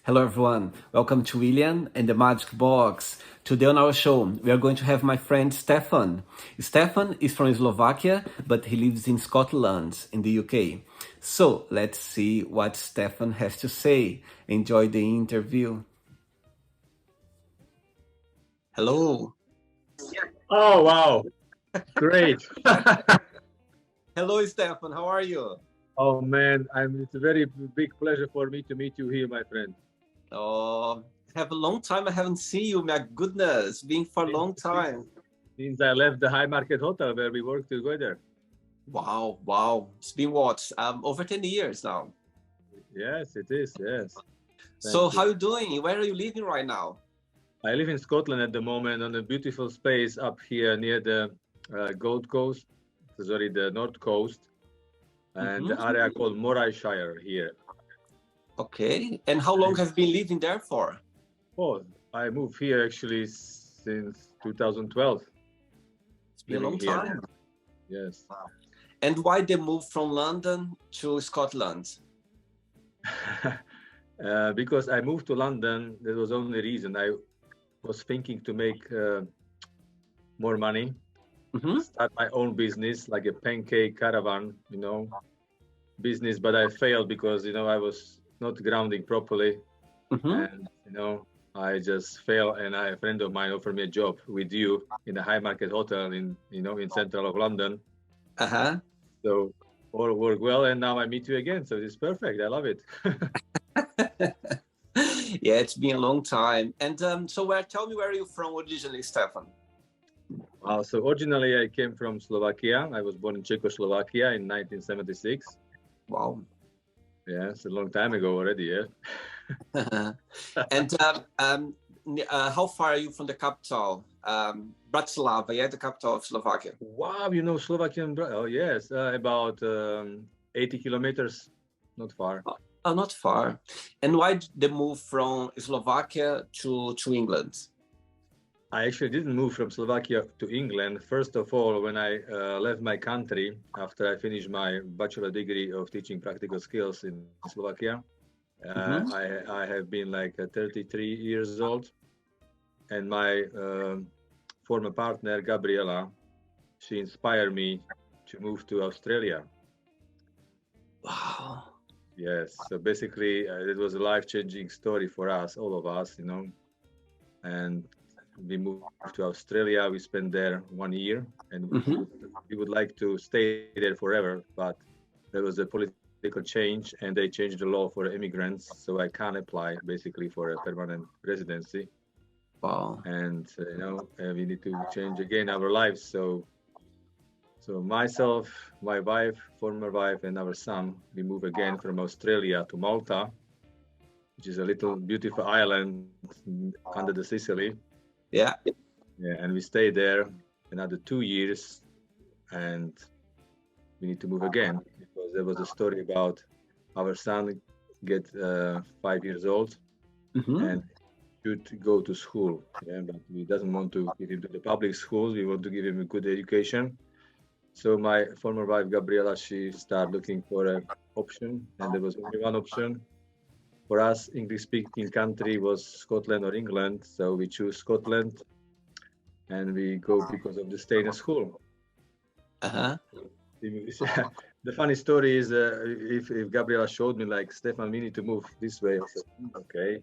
Hello everyone, welcome to William and the Magic Box. Today on our show, we are going to have my friend Stefan. Stefan is from Slovakia, but he lives in Scotland, in the UK. So let's see what Stefan has to say. Enjoy the interview. Hello. Oh, wow. Great. Hello Stefan, how are you? Oh, man. It's a very big pleasure for me to meet you here, my friend. Oh, have a long time I haven't seen you, my goodness, been for a long time. Since I left the High Market Hotel where we worked together. Wow. It's been what? Over 10 years now. Yes, it is. Yes. So how are you doing? Where are you living right now? I live in Scotland at the moment on a beautiful space up here near the Gold Coast, sorry, the North Coast, and the area called Morayshire here. Okay. And how long have you been living there for? Oh, I moved here actually since 2012. It's been a long time. Yes. Wow. And why they moved from London to Scotland? Because I moved to London, that was the only reason. I was thinking to make more money, start my own business, like a pancake caravan, business. But I failed because, I was not grounding properly. And, I just failed. And a friend of mine offered me a job with you in the High Market Hotel in central of London. So all worked well. And now I meet you again. So it's perfect. I love it. Yeah, it's been a long time. And tell me where are you from originally, Stefan? So originally I came from Slovakia. I was born in Czechoslovakia in 1976. Wow. Yeah, it's a long time ago already, yeah. And how far are you from the capital? Bratislava, yeah, the capital of Slovakia. Wow, you know Slovakian, oh yes, about 80 kilometers, not far. Oh, not far. And why did they move from Slovakia to England? I actually didn't move from Slovakia to England. First of all, when I left my country after I finished my bachelor degree of teaching practical skills in Slovakia, I have been like 33 years old. And my former partner, Gabriela, she inspired me to move to Australia. Wow. Yes. So basically, it was a life-changing story for us, all of us, And we moved to Australia. We spent there 1 year, and we would like to stay there forever. But there was a political change, and they changed the law for immigrants, so I can't apply basically for a permanent residency. Wow. And we need to change again our lives. So myself, my wife, former wife, and our son, we move again from Australia to Malta, which is a little beautiful island under the Sicily. Yeah. And we stay there another 2 years, and we need to move again because there was a story about our son get 5 years old and should go to school. Yeah, but we doesn't want to give him to the public school. We want to give him a good education. So my former wife Gabriela, she started looking for an option, and there was only one option. For us, English-speaking country was Scotland or England, so we choose Scotland, and we go because of the stay in school. The funny story is, if Gabriela showed me like, Stefan, we need to move this way, I said, okay,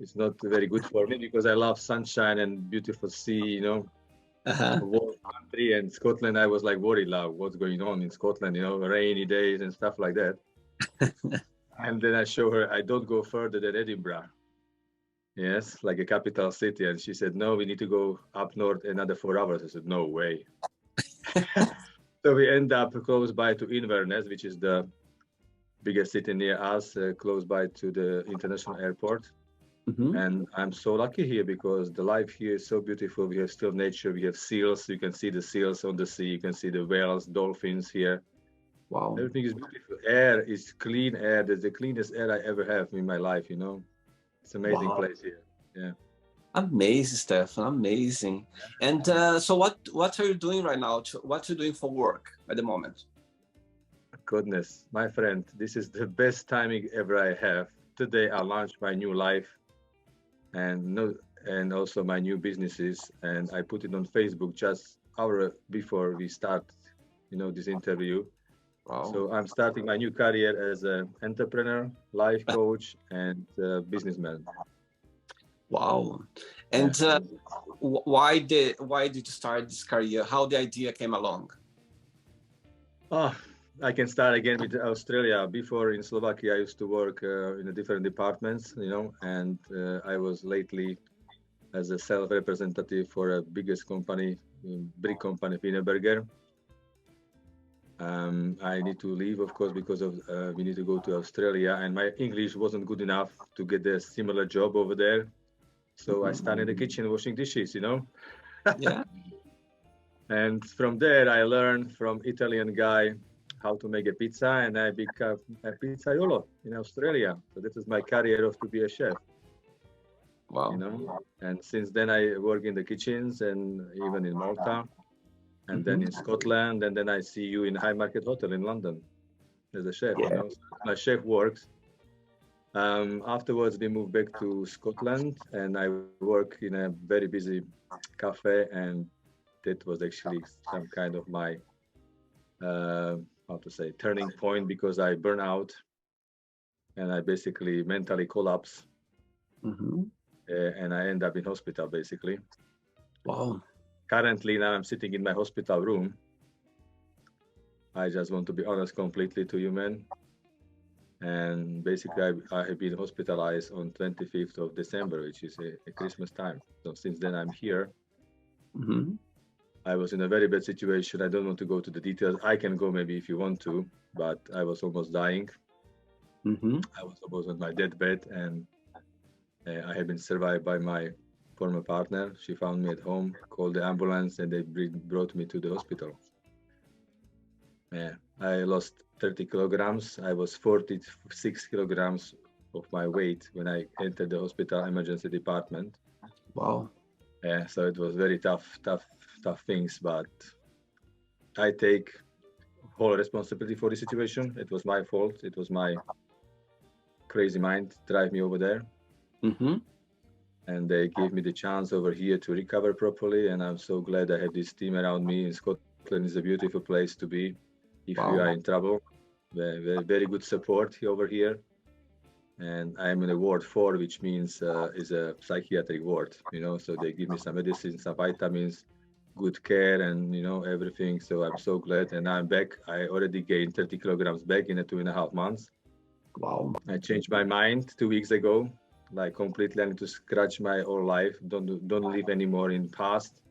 it's not very good for me because I love sunshine and beautiful sea, warm country. And Scotland, I was like worried, like, what's going on in Scotland, rainy days and stuff like that. And then I show her, I don't go further than Edinburgh. Yes, like a capital city. And she said, no, we need to go up north another 4 hours. I said, no way. So we end up close by to Inverness, which is the biggest city near us, close by to the international airport. And I'm so lucky here because the life here is so beautiful. We have still nature. We have seals. You can see the seals on the sea. You can see the whales, dolphins here. Wow. Everything is beautiful. Air is clean air. That's the cleanest air I ever have in my life, It's an amazing place here. Yeah. Amazing, Stefan. Amazing. And so what are you doing right now? What are you doing for work at the moment? Goodness, my friend, this is the best timing ever I have. today I launched my new life and no, and also my new businesses, and I put it on Facebook just hour before we start, this interview. Wow. So I'm starting my new career as an entrepreneur, life coach, and businessman. Wow. And Yeah. why did you start this career? How the idea came along? Oh, I can start again with Australia. Before in Slovakia, I used to work in the different departments, and I was lately as a sales representative for a biggest company, big company, Wienerberger. I need to leave, of course, because of we need to go to Australia, and my English wasn't good enough to get a similar job over there. So I started in the kitchen washing dishes, Yeah. And from there, I learned from Italian guy how to make a pizza, and I became a pizzaiolo in Australia. So this is my career of to be a chef, Wow. And since then, I work in the kitchens and even in Malta, and then in Scotland, and then I see you in High Market Hotel in London as a chef. Yeah. So my chef works. Afterwards, we moved back to Scotland, and I work in a very busy cafe, and that was actually some kind of my how to say turning point, because I burn out and I basically mentally collapse, and I end up in hospital basically. Wow. Currently now I'm sitting in my hospital room. I just want to be honest completely to you, man. And basically I have been hospitalized on 25th of December, which is a Christmas time. So since then I'm here. I was in a very bad situation. I don't want to go to the details. I can go maybe if you want to, but I was almost dying. I was almost on my deathbed, and I have been survived by my former partner. She found me at home, called the ambulance, and they brought me to the hospital. Yeah, I lost 30 kilograms. I was 46 kilograms of my weight when I entered the hospital emergency department. Wow. Yeah, so it was very tough things, but I take whole responsibility for the situation. It was my fault. It was my crazy mind drive me over there. And they gave me the chance over here to recover properly. And I'm so glad I have this team around me. In Scotland is a beautiful place to be if you are in trouble. Very good support over here. And I'm in a ward 4, which means is a psychiatric ward, so they give me some medicine, some vitamins, good care, and everything. So I'm so glad, and I'm back. I already gained 30 kilograms back in 2.5 months. Wow. I changed my mind 2 weeks ago, like completely. I need to scratch my whole life. Don't live anymore in past,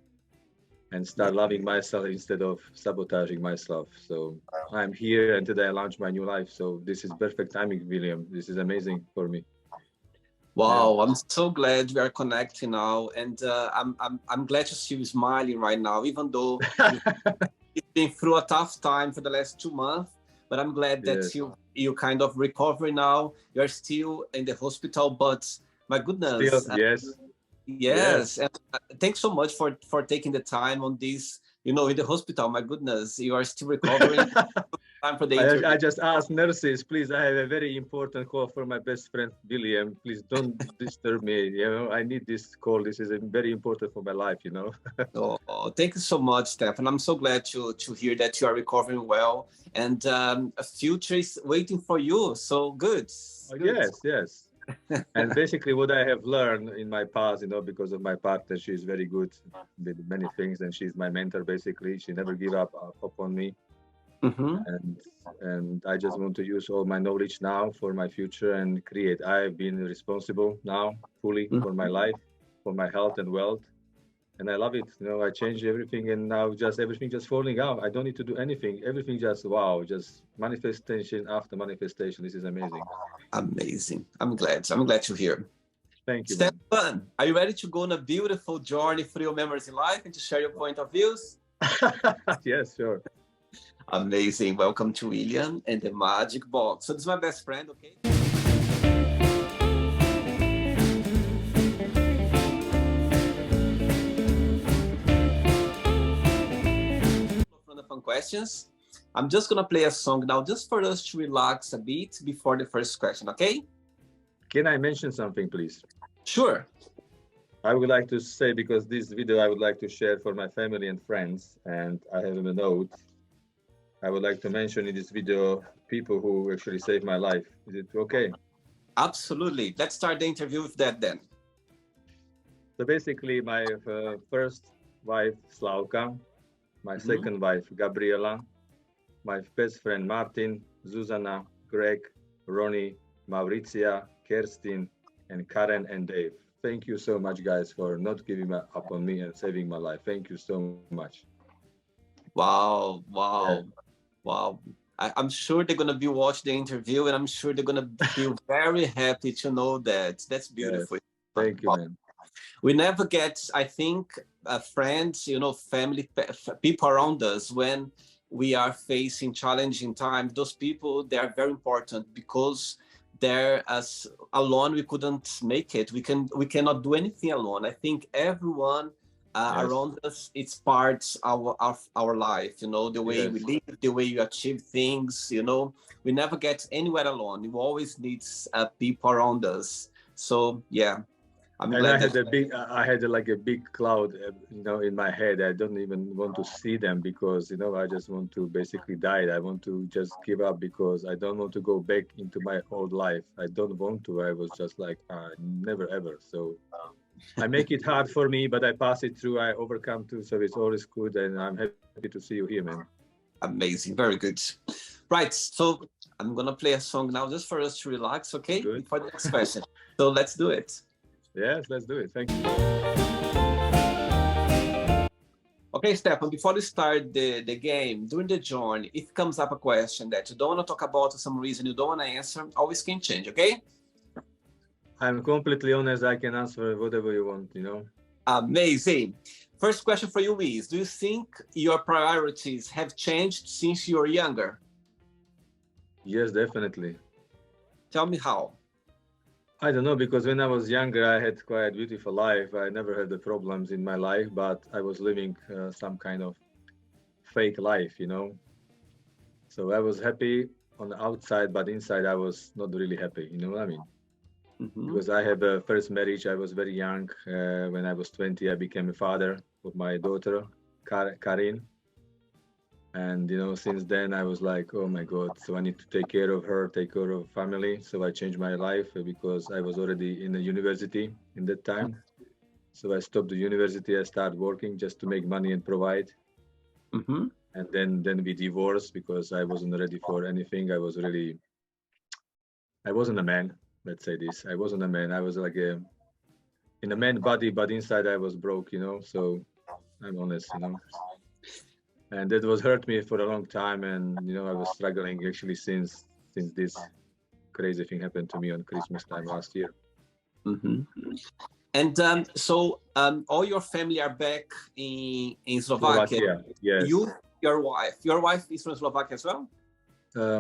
and start loving myself instead of sabotaging myself. So I'm here, and today I launched my new life. So this is perfect timing, William. This is amazing for me. Wow, I'm so glad we are connecting now, and I'm glad to see you smiling right now, even though it's been through a tough time for the last 2 months. But I'm glad that you kind of recover now. You're still in the hospital, but my goodness, yes. And thanks so much for taking the time on this. In the hospital, my goodness, you are still recovering. Time for the interview. I just asked nurses, please, I have a very important call for my best friend, William. Please don't disturb me. I need this call. This is very important for my life, Oh, thank you so much, Stefan. I'm so glad to hear that you are recovering well, and a future is waiting for you. So good. Yes. And basically what I have learned in my past, because of my partner, she's very good with many things, and she's my mentor, basically. She never give up on me. And I just want to use all my knowledge now for my future and create. I've been responsible now fully for my life, for my health and wealth. And I love it. I changed everything, and now everything just falling out. I don't need to do anything. Everything just manifestation after manifestation. This is amazing. Amazing. I'm glad to hear. Thank you, Stefan, are you ready to go on a beautiful journey through your memories in life and to share your point of views? Yes, sure. Amazing. Welcome to William and the Magic Box. So this is my best friend, okay? From the fun questions. I'm just gonna play a song now just for us to relax a bit before the first question, okay? Can I mention something, please? Sure. I would like to say, because this video I would like to share for my family and friends, and I have a note. I would like to mention in this video people who actually saved my life. Is it okay? Absolutely. Let's start the interview with that then. So basically, my first wife, Slavka, my second wife, Gabriela, my best friend, Martin, Zuzana, Greg, Ronnie, Mauricia, Kerstin, and Karen and Dave. Thank you so much, guys, for not giving up on me and saving my life. Thank you so much. Wow, wow, wow. I'm sure they're gonna be watching the interview, and I'm sure they're gonna feel very happy to know that. That's beautiful. Yes. Thank you, man. We never get, I think, friends, family, people around us when we are facing challenging times. Those people, they are very important because they're as alone we couldn't make it. We cannot do anything alone. I think everyone around us, it's parts of our life. The way we live, the way you achieve things. We never get anywhere alone. We always need people around us. So yeah. And I had like a big cloud, in my head. I don't even want to see them because, I just want to basically die. I want to just give up because I don't want to go back into my old life. I don't want to. I was just like, never ever. So I make it hard for me, but I pass it through. I overcome too. So it's always good. And I'm happy to see you here, man. Amazing. Very good. Right. So I'm going to play a song now just for us to relax, okay? Good. For the next question. So let's do it. Yes, let's do it. Thank you. Okay, Stefan, before we start the game, during the journey, if comes up a question that you don't want to talk about for some reason, you don't want to answer, always can change, okay? I'm completely honest. I can answer whatever you want, Amazing. First question for you is, do you think your priorities have changed since you were younger? Yes, definitely. Tell me how. I don't know, because when I was younger, I had quite a beautiful life. I never had the problems in my life, but I was living some kind of fake life, So I was happy on the outside, but inside I was not really happy. You know what I mean? Because I had a first marriage. I was very young. When I was 20, I became a father of my daughter, Karin. And, since then I was like, oh my God, so I need to take care of her, take care of family. So I changed my life because I was already in the university in that time. So I stopped the university. I started working just to make money and provide. And then we divorced because I wasn't ready for anything. I wasn't a man, let's say this. I wasn't a man. I was like in a man body, but inside I was broke, so I'm honest, And that was hurt me for a long time, and I was struggling actually since this crazy thing happened to me on Christmas time last year. And so all your family are back in Slovakia. Yes. Your wife is from Slovakia as well?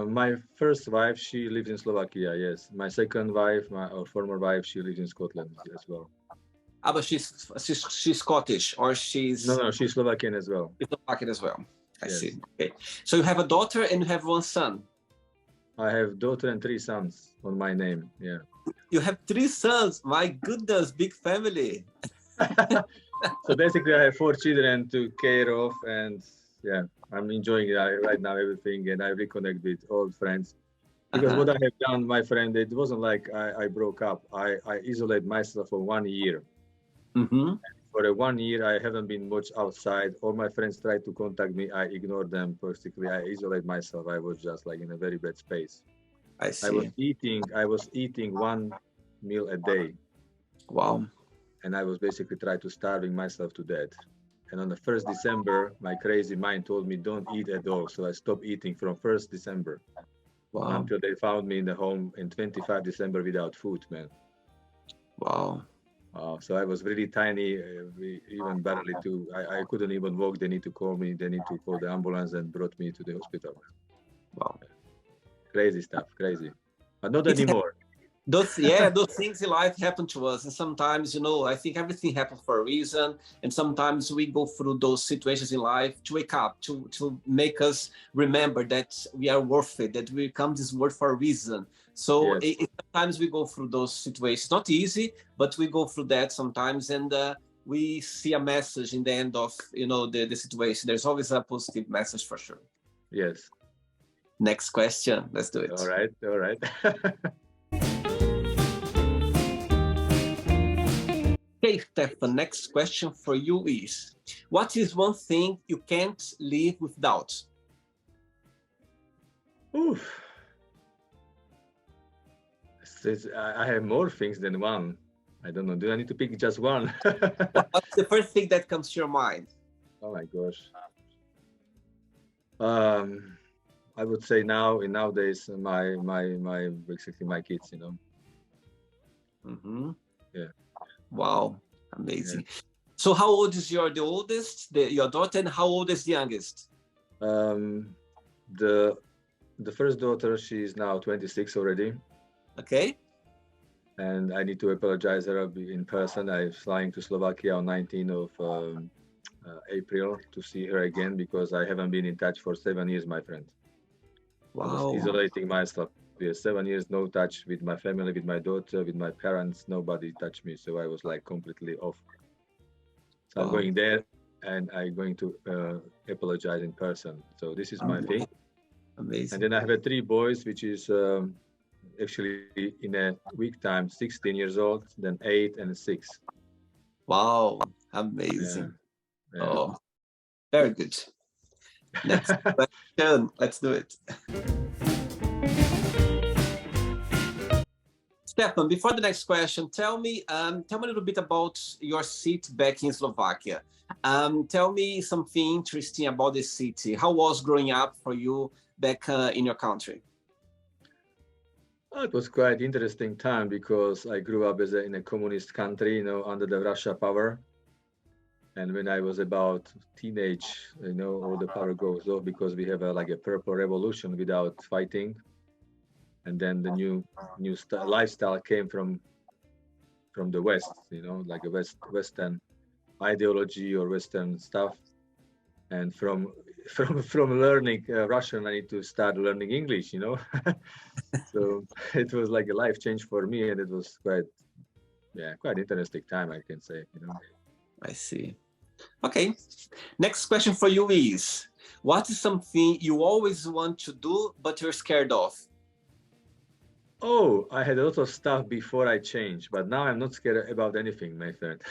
My first wife, she lives in Slovakia. Yes. My second wife, or former wife, she lives in Scotland as well. But she's Scottish, or she's... No, she's Slovakian as well. She's Slovakian as well. I see. Okay. So you have a daughter and you have one son. I have daughter and 3 sons on my name. Yeah. You have 3 sons. My goodness, big family. So basically, I have 4 children to care of, and yeah, I'm enjoying right now everything, and I reconnect with old friends. Because what I have done, my friend, it wasn't like I broke up. I isolate myself for 1 year. For 1 year, I haven't been much outside. All my friends tried to contact me. I ignored them. Basically, I isolate myself. I was just like in a very bad space. I see. I was eating 1 meal a day. Wow. And I was basically trying to starving myself to death. And on the 1st December, my crazy mind told me don't eat at all. So I stopped eating from 1st December. Wow. Until they found me in the home in 25 December without food, man. Wow. So I was really tiny, even barely I couldn't even walk. They need to call me. They need to call the ambulance and brought me to the hospital. Wow. Crazy stuff, crazy. But not anymore. Those things in life happen to us. And sometimes, I think everything happens for a reason. And sometimes we go through those situations in life to wake up, to make us remember that we are worth it, that we come this world for a reason. So Yes. sometimes we go through those situations. Not easy, but we go through that sometimes, and we see a message in the end of the situation. There's always a positive message for sure. Yes. Next question. Let's do it. All right. All right. Okay, Stefan, next question for you is, what is one thing you can't live without? Oof. I have more things than one. I don't know. Do I need to pick just one? What's the first thing that comes to your mind? Oh my gosh. I would say nowadays basically my kids, Mm-hmm. Yeah. Wow, amazing. Yeah. So how old is the oldest, your daughter, and how old is the youngest? The first daughter, she's now 26 already. Okay. And I need to apologize her in person. I'm flying to Slovakia on 19th of April to see her again because I haven't been in touch for 7 years, my friend. Wow. I was isolating myself. Yeah, 7 years, no touch with my family, with my daughter, with my parents. Nobody touched me, so I was like completely off. So wow. I'm going there, and I'm going to apologize in person. So this is my thing. Amazing. And then I have 3 boys, which is actually in a week time 16 years old, then 8 and 6. Wow, amazing. Yeah. Oh, very good. Next question. Let's do it. Stefan, before the next question, tell me a little bit about your city back in Slovakia. Tell me something interesting about the city. How was growing up for you back in your country? It was quite interesting time because I grew up in a communist country, under the Russia power. And when I was about teenage, all the power goes off because we have a purple revolution without fighting. And then the new lifestyle came from the West, like a Western ideology or Western stuff. And from learning Russian, I need to start learning English, So it was like a life change for me, and it was quite interesting time, I can say, I see. Okay. Next question for you is, what is something you always want to do, but you're scared of? Oh, I had a lot of stuff before I changed, but now I'm not scared about anything, my friend.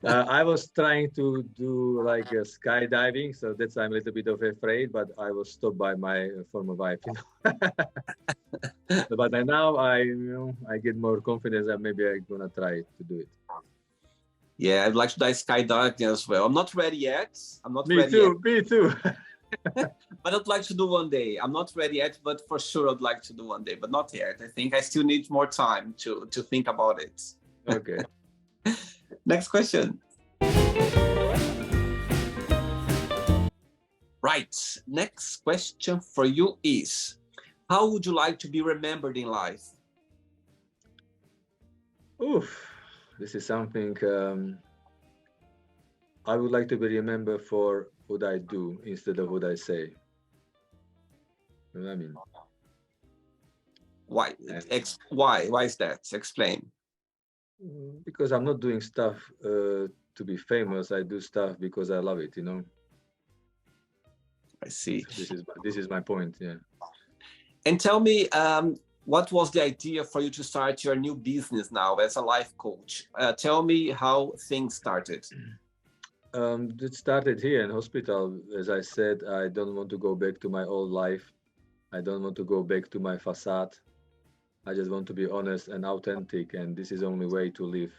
I was trying to do like skydiving, so that's I'm a little bit of afraid, but I was stopped by my former wife. But now I get more confidence that maybe I'm gonna try to do it. Yeah, I'd like to die skydiving as well. I'm not ready yet. Me too. But I'd like to do one day. I'm not ready yet, but for sure I'd like to do one day, but not yet. I think I still need more time to think about it. Okay. Next question. Right. Next question for you is, how would you like to be remembered in life? Oof. This is something I would like to be remembered for what I do instead of what I say. You know what I mean? Why? Why is that? Explain. Because I'm not doing stuff to be famous. I do stuff because I love it, I see. This is my point, yeah. And tell me, what was the idea for you to start your new business now as a life coach? Tell me how things started. It started here in hospital. As I said, I don't want to go back to my old life. I don't want to go back to my facade. I just want to be honest and authentic, and this is the only way to live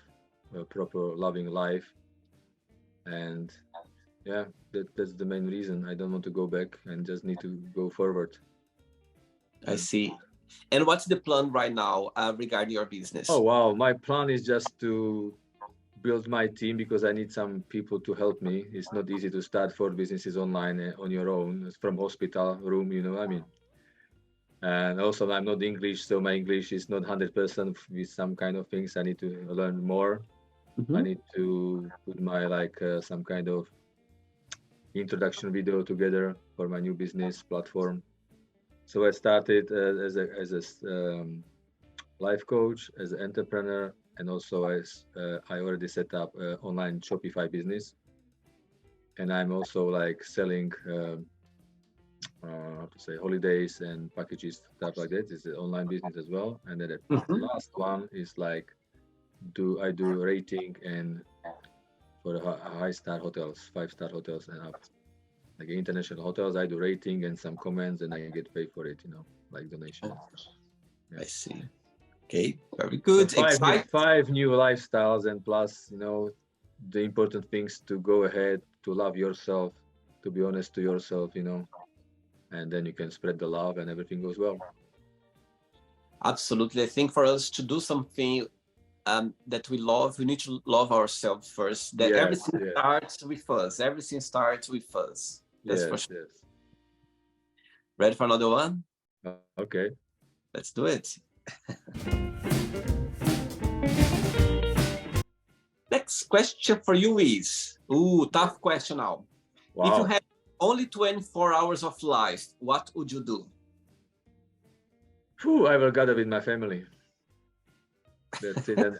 a proper, loving life. And yeah, that's the main reason. I don't want to go back and just need to go forward. I see. And what's the plan right now regarding your business? Oh, wow. My plan is just to build my team because I need some people to help me. It's not easy to start 4 businesses online on your own from hospital room, you know what I mean? And also I'm not English, so my English is not 100% with some kind of things. I need to learn more. Mm-hmm. I need to put my some kind of introduction video together for my new business platform. So I started as a life coach, as an entrepreneur, and also as I already set up online Shopify business, and I'm also like selling how to say holidays and packages stuff like that. It's an online business as well, and then the Mhm. last one is like do rating and for high star hotels, 5-star hotels and up, like international hotels. I do rating and some comments, and I get paid for it. Like donation and stuff. I Yeah. see. Okay, very So good. five Exciting. five new lifestyles, and plus, the important things to go ahead, to love yourself, to be honest to yourself, and then you can spread the love and everything goes well. Absolutely. I think for us to do something that we love, we need to love ourselves first. That Yes, everything yes, starts with us. Everything starts with us. That's for yes, sure. yes. Ready for another one? Okay. Let's do it. Next question for you is, tough question now. If you Wow. had only 24 hours of life, what would you do? Phew, I will gather with my family. That's it. And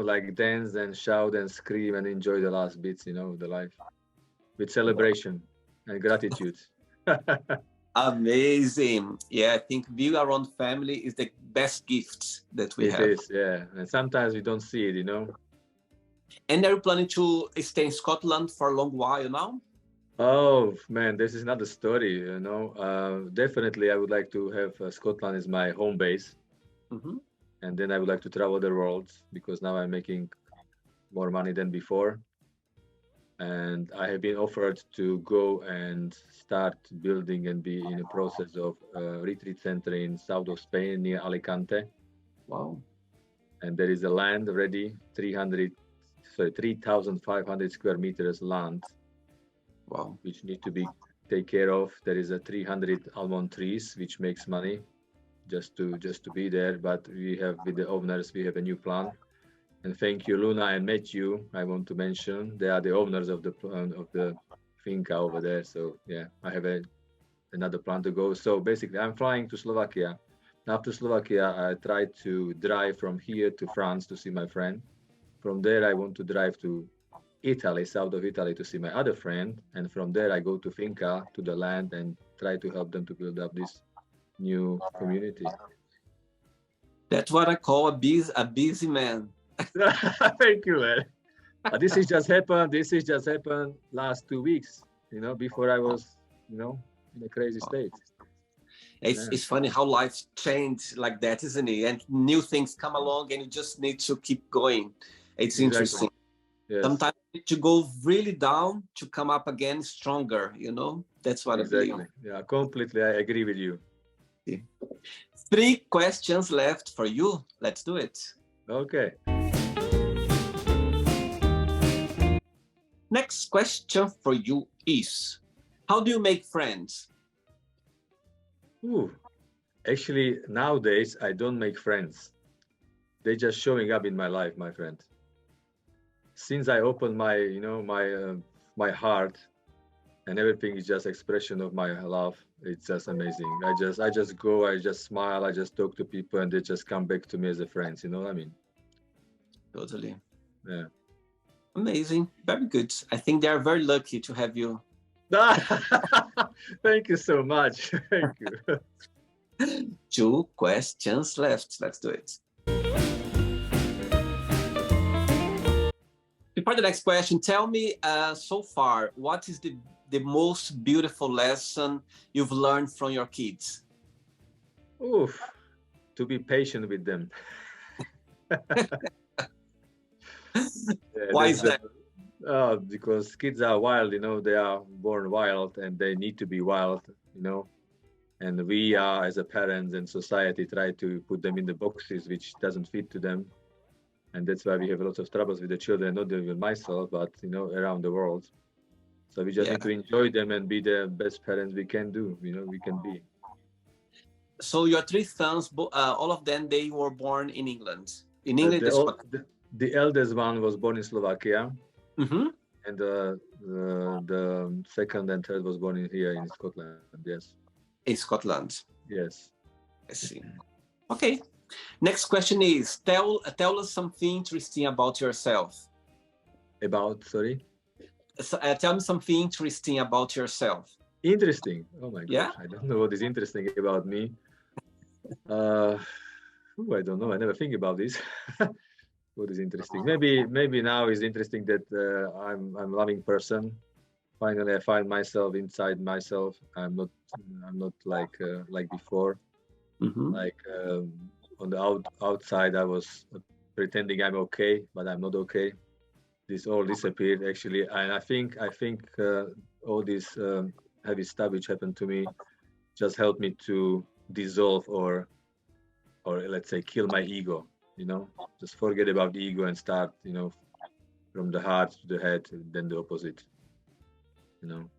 like dance and shout and scream and enjoy the last bits, the life with celebration and gratitude. Amazing. Yeah, I think being around family is the best gift that we It have. is, yeah. And sometimes we don't see it. And are you planning to stay in Scotland for a long while now? Oh man, this is another story. Definitely, I would like to have Scotland as my home base, Hmm. and then I would like to travel the world because now I'm making more money than before, and I have been offered to go and start building and be in a process of a retreat center in south of Spain near Alicante, Wow. and there is a land ready, 3,500 square meters land Wow. which need to be take care of. There is a 300 almond trees, which makes money just to be there. But we have with the owners, we have a new plan. And thank you, Luna and Matthew. I want to mention they are the owners of the plan of the finca over there. So yeah, I have another plan to go. So basically, I'm flying to Slovakia. After Slovakia, I try to drive from here to France to see my friend. From there, I want to drive to Italy, south of Italy, to see my other friend, and from there I go to Finca, to the land, and try to help them to build up this new community. That's what I call a busy man. Thank you, man. This is just happened. This is just happened last 2 weeks. Before I was, in a crazy state. It's, Yeah, it's funny how life changed like that, isn't it? And new things come along and you just need to keep going. It's exactly. interesting. Yes, Sometimes you need to go really down to come up again stronger. That's what I believe. exactly. Yeah, completely. I agree with you. 3 questions left for you. Let's do it. Okay. Next question for you is, how do you make friends? Ooh. Actually, nowadays I don't make friends. They're just showing up in my life, my friend. Since I opened my heart, and everything is just expression of my love. It's just amazing. I just go, I just smile, I just talk to people, and they just come back to me as a friends. You know what I mean? Totally. Yeah. Amazing. Very good. I think they are very lucky to have you. Thank you so much. Thank you. 2 questions left. Let's do it. Before the next question, tell me so far, what is the most beautiful lesson you've learned from your kids? Oof. To be patient with them. Yeah, Why is that? because kids are wild, they are born wild and they need to be wild, and we are as a parents and society try to put them in the boxes which doesn't fit to them, and that's why we have lots of troubles with the children, not even myself, but around the world. So we just Yeah. need to enjoy them and be the best parents we can do, we can be. So your 3 sons, all of them, they were born in England. In Uh, England, the, the ol- Scotland. the eldest one was born in Slovakia, Mm-hmm. and the second and third was born in here in Scotland. Yes. In Scotland. Yes. I see. Okay. Next question is, tell us something interesting about yourself. About, sorry? So, tell me something interesting about yourself. Interesting. Oh my Yeah? gosh, I don't know what is interesting about me. I don't know. I never think about this. What is interesting? Maybe now is interesting that I'm loving person. Finally, I find myself inside myself. I'm not like before. Mm-hmm. Like on the outside, I was pretending I'm okay, but I'm not okay. This all disappeared actually, and I think all this heavy stuff which happened to me just helped me to dissolve or let's say kill my ego. Just forget about the ego and start from the heart to the head, and then the opposite.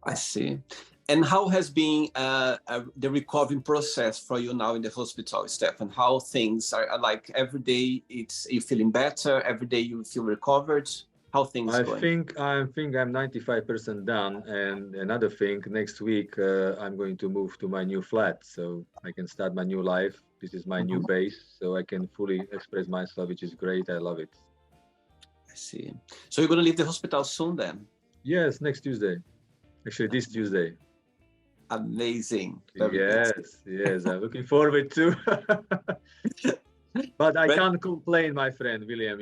I see. And how has been the recovering process for you now in the hospital, Stefan? How things are like every day? It's you feeling better every day. You feel recovered. How things I going? think I'm 95% done, and another thing, next week I'm going to move to my new flat, so I can start my new life. This is my new Mhm. base, so I can fully express myself, which is great. I love it. I see. So you're gonna leave the hospital soon then? Yes, next Tuesday. Actually, this Tuesday. Amazing. Very good. Yes, I'm looking forward to. But I But can't complain, my friend William.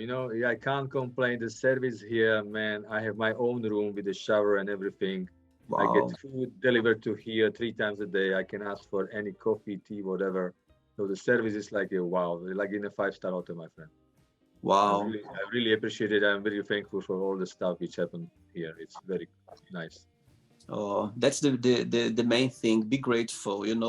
I can't complain. The service here, man. I have my own room with a shower and everything. I get wow, food delivered to here 3 times a day. I can ask for any coffee, tea, whatever. So the service is like a wow, like in a five-star hotel, my friend. wow. I really appreciate it. I'm very thankful for all the stuff which happened here. It's very nice. Oh, that's the main thing. Be grateful. Even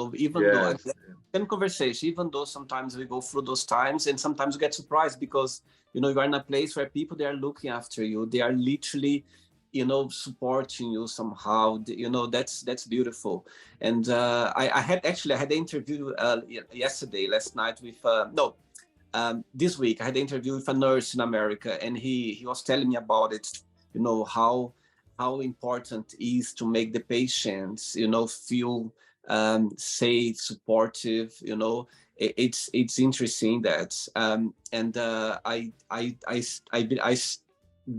though Yes, same conversation, even though sometimes we go through those times and sometimes we get surprised because you are in a place where people they are looking after you. They are literally, supporting you somehow. That's beautiful. And I had an interview yesterday, last night with no. This week I had an interview with a nurse in America, and he was telling me about it. How important it is to make the patients, feel safe, supportive. It's interesting that, and I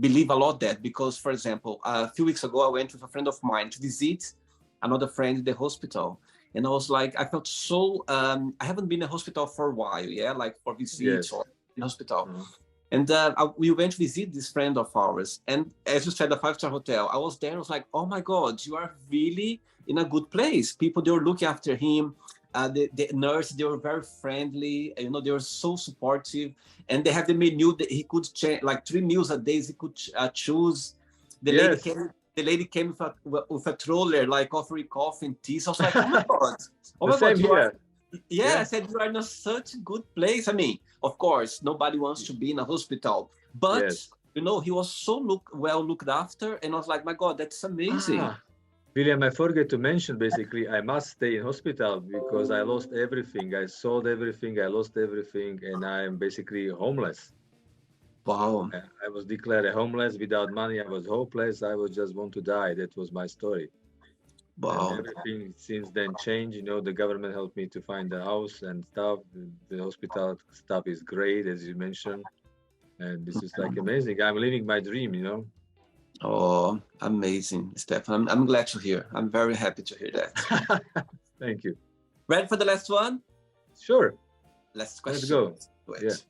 believe a lot that because, for example, a few weeks ago I went with a friend of mine to visit another friend in the hospital, and I was like, I felt so. I haven't been in a hospital for a while, yeah, like for visits yes. or in hospital. Uh-huh. And we went to visit this friend of ours. And as you said, a five-star hotel. I was there. I was like, oh my God, you are really in a good place. People, they were looking after him. The nurse, they were very friendly. They were so supportive. And they have the menu that he could change, like 3 meals a day. He could choose. The lady Yes, came. The lady came with a troller, like offering coffee and tea. So I was like, oh the my God, same you are. here. Yeah, I Yeah. said you are in such a good place. I mean, of course, nobody wants to be in a hospital, but Yes. he was so well looked after, and I was like, my God, that's amazing. Ah, William, I forget to mention basically I must stay in hospital because I lost everything. I sold everything, I lost everything, and I'm basically homeless. Wow, I was declared a homeless without money. I was hopeless. I was just want to die. That was my story. And wow. everything since then changed. The government helped me to find a house and stuff. The hospital stuff is great, as you mentioned. And this is like amazing. I'm living my dream. Oh, amazing, Stefan. I'm glad to hear. I'm very happy to hear that. Thank you. Ready for the last one? Sure. Last Let's question. go. Yeah. Wait.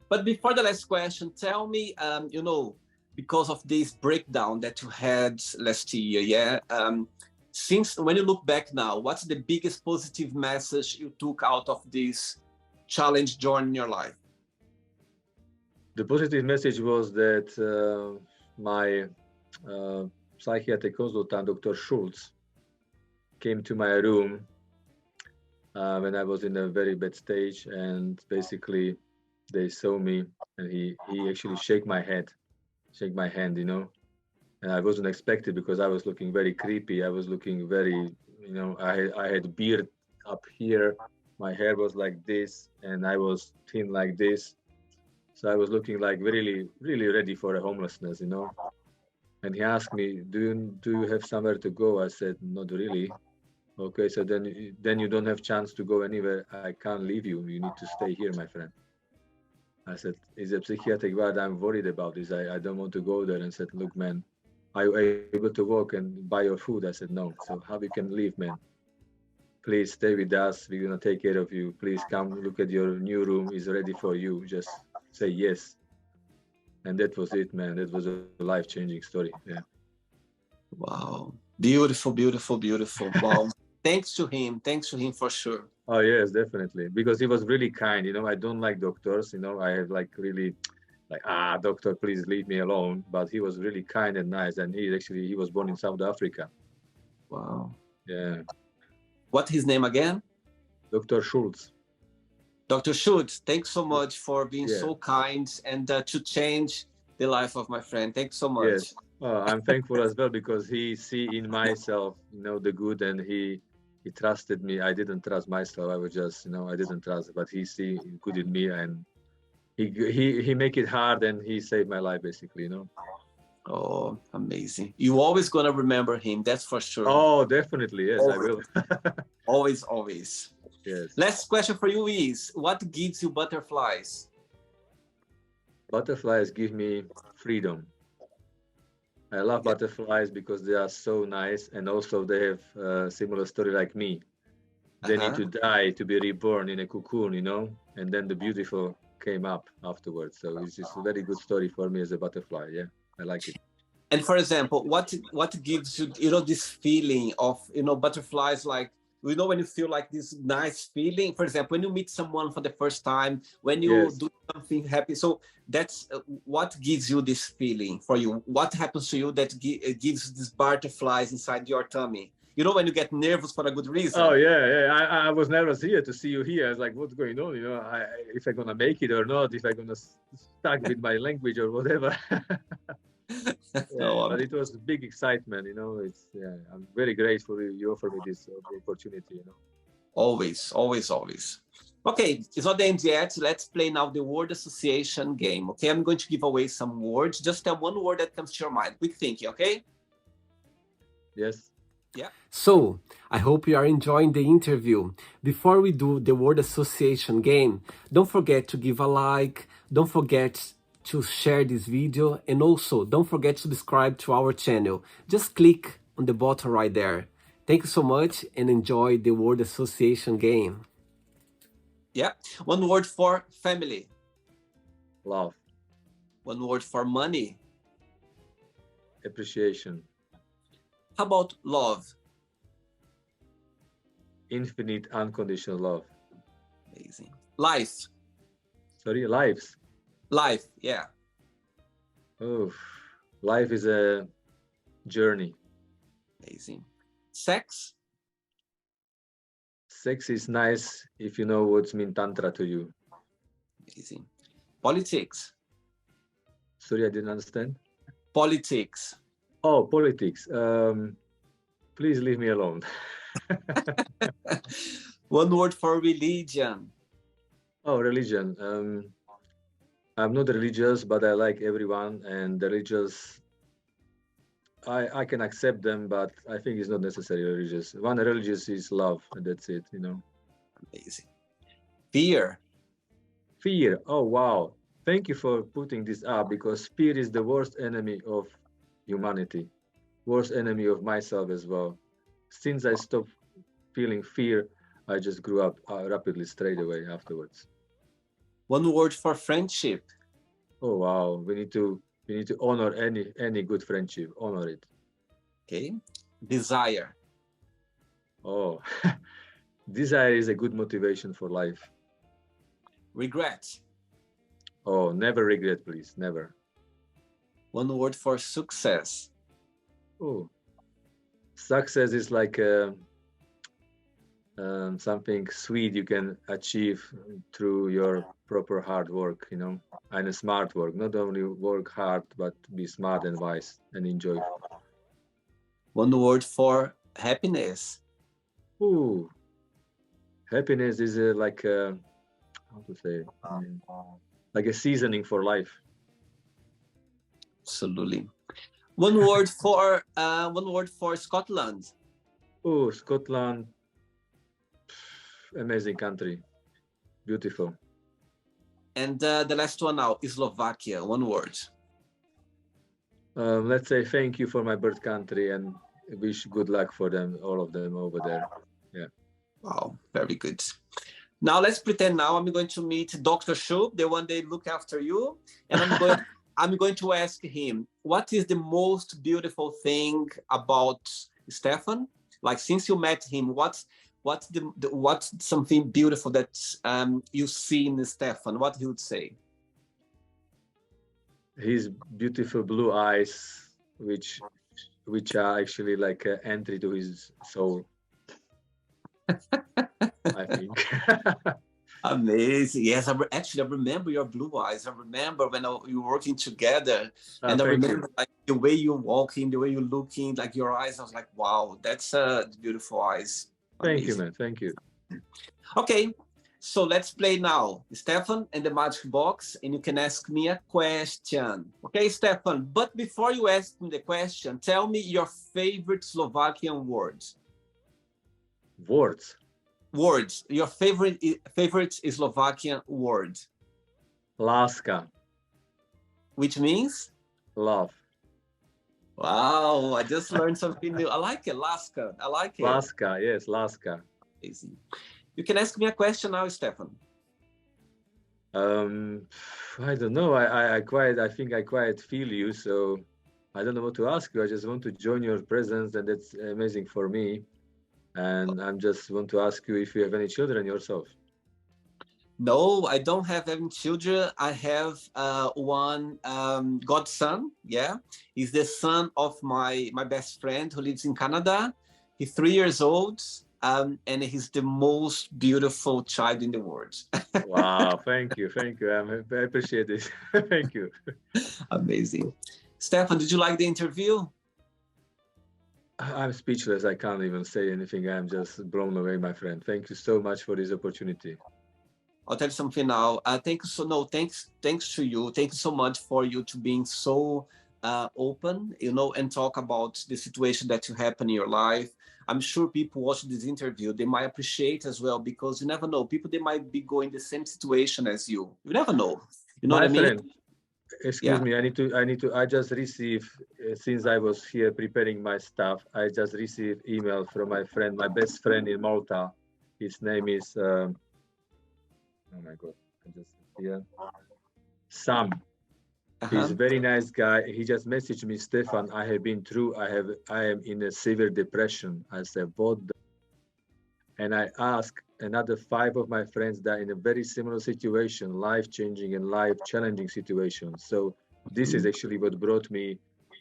But before the last question, tell me, because of this breakdown that you had last year, yeah, since when you look back now, what's the biggest positive message you took out of this challenge journey in your life? The positive message was that my psychiatric consultant, Dr. Schultz, came to my room when I was in a very bad stage, and basically they saw me, and he actually shake my hand, and I wasn't expected because I was looking very creepy. I was looking very, I had beard up here, my hair was like this, and I was thin like this. So I was looking like really, really ready for a homelessness. And he asked me, do you have somewhere to go? I said, not really. Okay, so then you don't have chance to go anywhere. I can't leave you. You need to stay here, my friend. I said, it's a psychiatric ward. I'm worried about this. I don't want to go there. And said, look, man, are you able to walk and buy your food? I said, no. So how we can leave, man? Please stay with us. We're gonna take care of you. Please come look at your new room. Is ready for you. Just say yes. And that was it, man. That was a life-changing story. Yeah. Wow. Beautiful, beautiful, beautiful. Wow. Thanks to him. Thanks to him for sure. Oh yes, definitely. Because he was really kind. I don't like doctors. I have like really like doctor, please leave me alone. But he was really kind and nice. And he was born in South Africa. Wow. Yeah. What's his name again? Dr. Schultz. Dr. Schultz, thanks so much for being Yeah. so kind and to change the life of my friend. Thanks so much. Yes. I'm thankful as well because he see in myself, the good, and he trusted me. I didn't trust myself. I was just, I didn't trust, but he see good in me, and he make it hard, and he saved my life basically. Oh, amazing. You always gonna remember him, that's for sure. Oh, definitely. Yes, I will. Always, always. Yes. Last question for you is, what gives you butterflies? Butterflies give me freedom. I love butterflies because they are so nice, and also they have a similar story like me. They need to die to be reborn in a cocoon, and then the beautiful came up afterwards. So it's just a very good story for me as a butterfly. Yeah, I like it. And for example, what gives you this feeling of butterflies, like when you feel like this nice feeling, for example, when you meet someone for the first time, when you Yes. do something happy, so that's what gives you this feeling for you. What happens to you that gives these butterflies inside your tummy, when you get nervous for a good reason? Oh yeah. I was nervous here to see you here. I was like, what's going on? If I'm gonna make it or not, if I'm gonna stuck with my language or whatever. Yeah, but it was big excitement. I'm very grateful you offered me this opportunity. Always, always, always. Okay, it's not the end yet. Let's play now the word association game. Okay, I'm going to give away some words. Just tell one word that comes to your mind. Quick thinking, okay? Yes. Yeah. So, I hope you are enjoying the interview. Before we do the word association game, don't forget to give a like, don't forget to share this video, and also don't forget to subscribe to our channel. Just click on the button right there. Thank you so much and enjoy the word association game. Yeah. One word for family. Love. One word for money. Appreciation. How about love? Infinite, unconditional love. Amazing. Life. Sorry, lives. Life, yeah. Oh, life is a journey. Amazing. Sex. Sex is nice if you know what's mean tantra to you. Amazing. Politics. Sorry, I didn't understand. Politics. Oh, politics. Please leave me alone. One word for religion. Oh, religion. I'm not religious, but I like everyone, and the religious, I can accept them, but I think it's not necessarily religious. One religious is love, and that's it. Amazing. Fear. Fear. Oh, wow. Thank you for putting this up, because fear is the worst enemy of humanity, worst enemy of myself as well. Since I stopped feeling fear, I just grew up rapidly straight away afterwards. One word for friendship. Oh wow, we need to honor any good friendship, honor it. Okay. Desire. Oh, desire is a good motivation for life. Regret. Oh, never regret, please, never. One word for success. Oh, success is like something sweet you can achieve through your proper hard work, and a smart work. Not only work hard, but be smart and wise and enjoy. One word for happiness. Ooh, happiness is like how to say, like a seasoning for life. Absolutely. One word for Scotland. Oh, Scotland, amazing country, beautiful. And the last one now is Slovakia. One word. Let's say thank you for my birth country and wish good luck for them, all of them over there. Yeah. Wow, very good. Now let's pretend now I'm going to meet Dr. Shub, the one they look after you, and I'm going to ask him, what is the most beautiful thing about Stefan? Like since you met him, what's something beautiful that you see in Stefan? What he would say? His beautiful blue eyes, which are actually like an entry to his soul, I think. Amazing. Yes, actually, I remember your blue eyes. I remember when we were working together, and I Thank you. remember like the way you're walking, the way you're looking, like your eyes. I was like, wow, that's beautiful eyes. Thank you, Amazing. man. Thank you. Okay, so let's play now. Stefan and the magic box, and you can ask me a question. Okay, Stefan, but before you ask me the question, tell me your favorite Slovakian words. Words. Words. Your favorite Slovakian word. Láska, Which means? love. Wow, I just learned something new. I like it, Alaska. I like it. Láska, yes, láska. Easy. You can ask me a question now, Stefan. I don't know. I think I quite feel you, so I don't know what to ask you. I just want to join your presence, and that's amazing for me. And I'm just want to ask you if you have any children yourself. No, I don't have any children. I have one godson. Yeah, he's the son of my best friend who lives in Canada. He's 3 years old, and he's the most beautiful child in the world. Wow, thank you, thank you. I appreciate this. Thank you. Amazing. Stefan, did you like the interview? I'm speechless. I can't even say anything. I'm just blown away, my friend. Thank you so much for this opportunity. I'll tell you something now. Thanks to you. Thank you so much for you to being so open, and talk about the situation that you happen in your life. I'm sure people watching this interview, they might appreciate as well, because you never know. People, they might be going the same situation as you. You never know. You know My what I mean? friend, excuse me. I just received, since I was here preparing my stuff, I just received email from my friend, my best friend in Malta. His name is, oh my God, I just here. Sam. He's a very nice guy. He just messaged me, Stefan, I have been through, I am in a severe depression. I said, what the? And I asked another 5 of my friends that are in a very similar situation, life-changing and life-challenging situation. So this is actually what brought me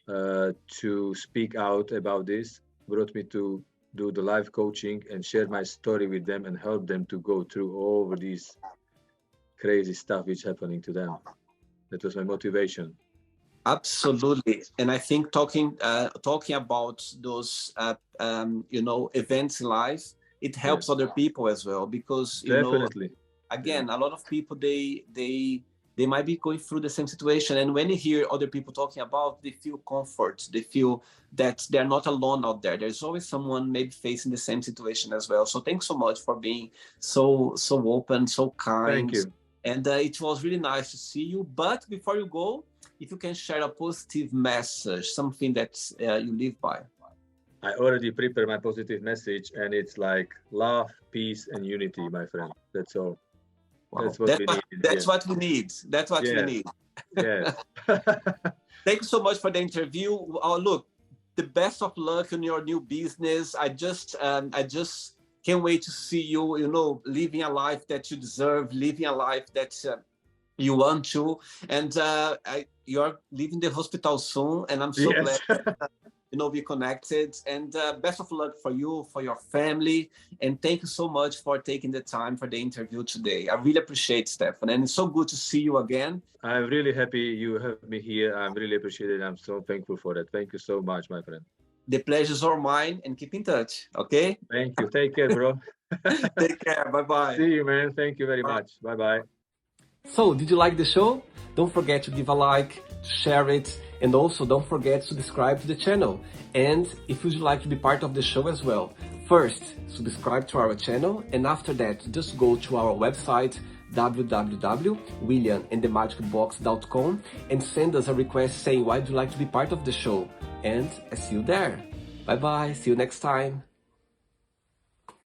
to speak out about this, brought me to do the live coaching and share my story with them and help them to go through all of these crazy stuff which happening to them. That was my motivation. Absolutely, and I think talking about those events in life, it helps other people as well, because Definitely. Again, a lot of people they might be going through the same situation, and when you hear other people talking about, they feel comfort, they feel that they're not alone out there. There's always someone maybe facing the same situation as well. So thanks so much for being so open, so kind. Thank you. And it was really nice to see you. But before you go, if you can share a positive message, something that you live by. I already prepared my positive message, and it's like love, peace, and unity, my friend. That's all. Wow. That's what we need. That's what we need. That's what we need. Yes. Thank you so much for the interview. Oh, look, the best of luck in your new business. I just can't wait to see you, living a life that you deserve, living a life that you want to. And you're leaving the hospital soon, and I'm so glad we connected. And best of luck for you, for your family. And thank you so much for taking the time for the interview today. I really appreciate, Stefan. And it's so good to see you again. I'm really happy you have me here. I'm really appreciated. I'm so thankful for that. Thank you so much, my friend. The pleasure's all mine, and keep in touch, okay? Thank you. Take care, bro. Take care. Bye-bye. See you, man. Thank you very much. Bye-bye. So, did you like the show? Don't forget to give a like, to share it, and also don't forget to subscribe to the channel. And if you'd like to be part of the show as well, first, subscribe to our channel, and after that, just go to our website, www.williamandthemagicbox.com, and send us a request saying why you'd like to be part of the show. And I see you there. Bye bye, see you next time.